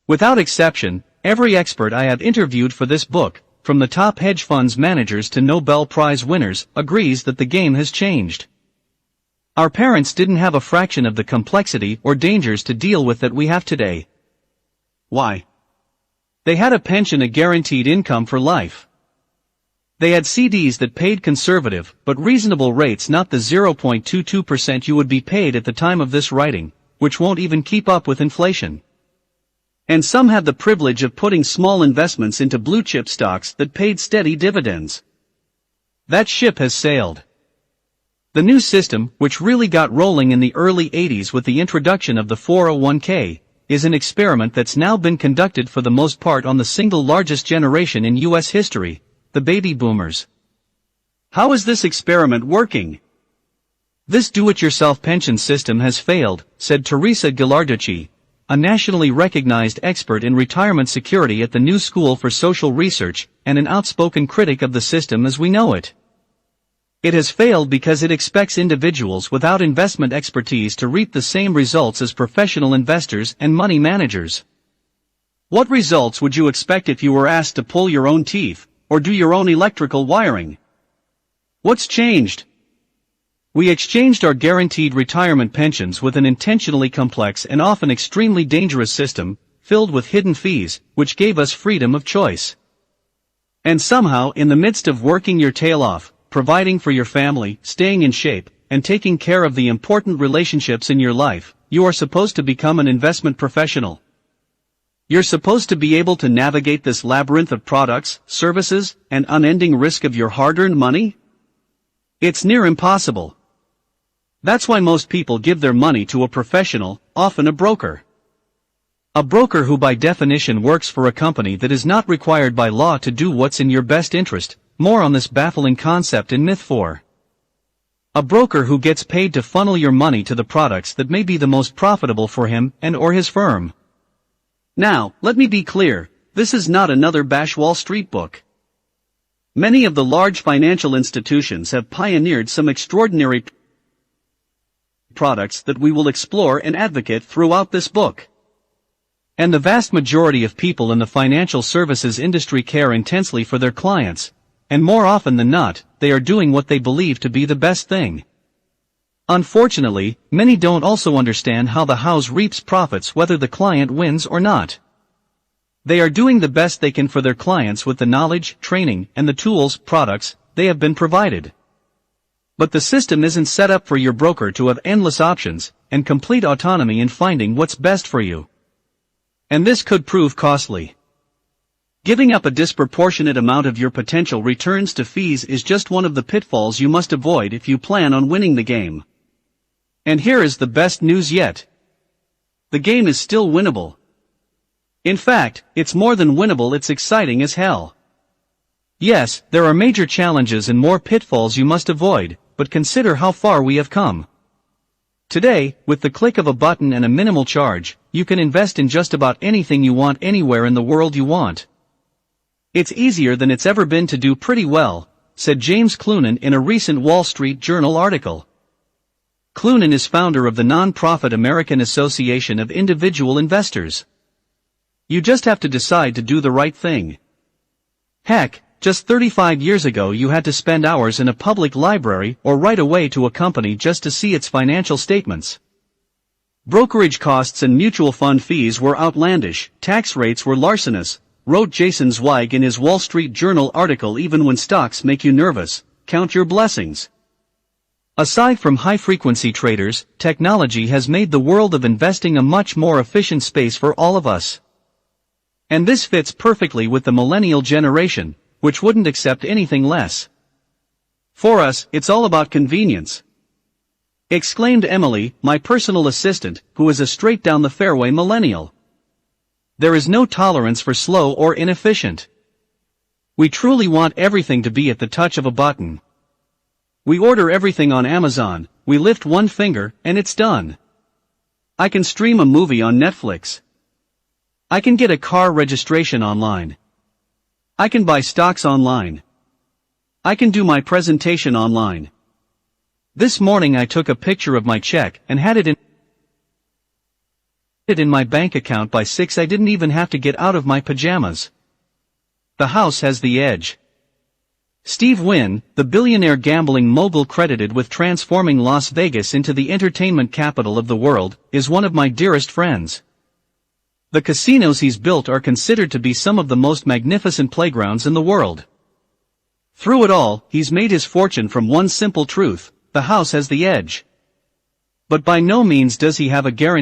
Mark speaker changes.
Speaker 1: Without exception, every expert I have interviewed for this book, from the top hedge funds managers to Nobel Prize winners, agrees that the game has changed. Our parents didn't have a fraction of the complexity or dangers to deal with that we have today. Why? They had a pension, a guaranteed income for life. They had CDs that paid conservative but reasonable rates, not the 0.22% you would be paid at the time of this writing, which won't even keep up with inflation. And some had the privilege of putting small investments into blue-chip stocks that paid steady dividends. That ship has sailed. The new system, which really got rolling in the early 80s with the introduction of the 401k, is an experiment that's now been conducted for the most part on the single largest generation in U.S. history, the baby boomers. How is this experiment working? This do-it-yourself pension system has failed, said Teresa Ghilarducci, a nationally recognized expert in retirement security at the New School for Social Research and an outspoken critic of the system as we know it. It has failed because it expects individuals without investment expertise to reap the same results as professional investors and money managers. What results would you expect if you were asked to pull your own teeth, or do your own electrical wiring? What's changed? We exchanged our guaranteed retirement pensions with an intentionally complex and often extremely dangerous system, filled with hidden fees, which gave us freedom of choice. And somehow, in the midst of working your tail off, providing for your family, staying in shape, and taking care of the important relationships in your life, you are supposed to become an investment professional. You're supposed to be able to navigate this labyrinth of products, services, and unending risk of your hard-earned money? It's near impossible. That's why most people give their money to a professional, often a broker. A broker who by definition works for a company that is not required by law to do what's in your best interest. More on this baffling concept in Myth 4. A broker who gets paid to funnel your money to the products that may be the most profitable for him and/or his firm. Now, let me be clear, this is not another Bash Wall Street book. Many of the large financial institutions have pioneered some extraordinary products that we will explore and advocate throughout this book. And the vast majority of people in the financial services industry care intensely for their clients, and more often than not, they are doing what they believe to be the best thing. Unfortunately, many don't also understand how the house reaps profits whether the client wins or not. They are doing the best they can for their clients with the knowledge, training, and the tools, products, they have been provided. But the system isn't set up for your broker to have endless options, and complete autonomy in finding what's best for you. And this could prove costly. Giving up a disproportionate amount of your potential returns to fees is just one of the pitfalls you must avoid if you plan on winning the game. And here is the best news yet. The game is still winnable. In fact, it's more than winnable, it's exciting as hell. Yes, there are major challenges and more pitfalls you must avoid, but consider how far we have come. Today, with the click of a button and a minimal charge, you can invest in just about anything you want anywhere in the world you want. It's easier than it's ever been to do pretty well, said James Clunan in a recent Wall Street Journal article. Clunan is founder of the non-profit American Association of Individual Investors. You just have to decide to do the right thing. Heck, just 35 years ago you had to spend hours in a public library or write away to a company just to see its financial statements. Brokerage costs and mutual fund fees were outlandish, tax rates were larcenous, wrote Jason Zweig in his Wall Street Journal article. Even when stocks make you nervous, count your blessings. Aside from high-frequency traders, technology has made the world of investing a much more efficient space for all of us. And this fits perfectly with the millennial generation, which wouldn't accept anything less. For us, it's all about convenience. Exclaimed Emily, my personal assistant, who is a straight-down-the-fairway millennial. There is no tolerance for slow or inefficient. We truly want everything to be at the touch of a button. We order everything on Amazon, we lift one finger, and it's done. I can stream a movie on Netflix. I can get a car registration online. I can buy stocks online. I can do my presentation online. This morning I took a picture of my check and had it in it in my bank account by 6. I didn't even have to get out of my pajamas. The house has the edge. Steve Wynn, the billionaire gambling mogul credited with transforming Las Vegas into the entertainment capital of the world, is one of my dearest friends. The casinos he's built are considered to be some of the most magnificent playgrounds in the world. Through it all, he's made his fortune from one simple truth: the house has the edge. But by no means does he have a guarantee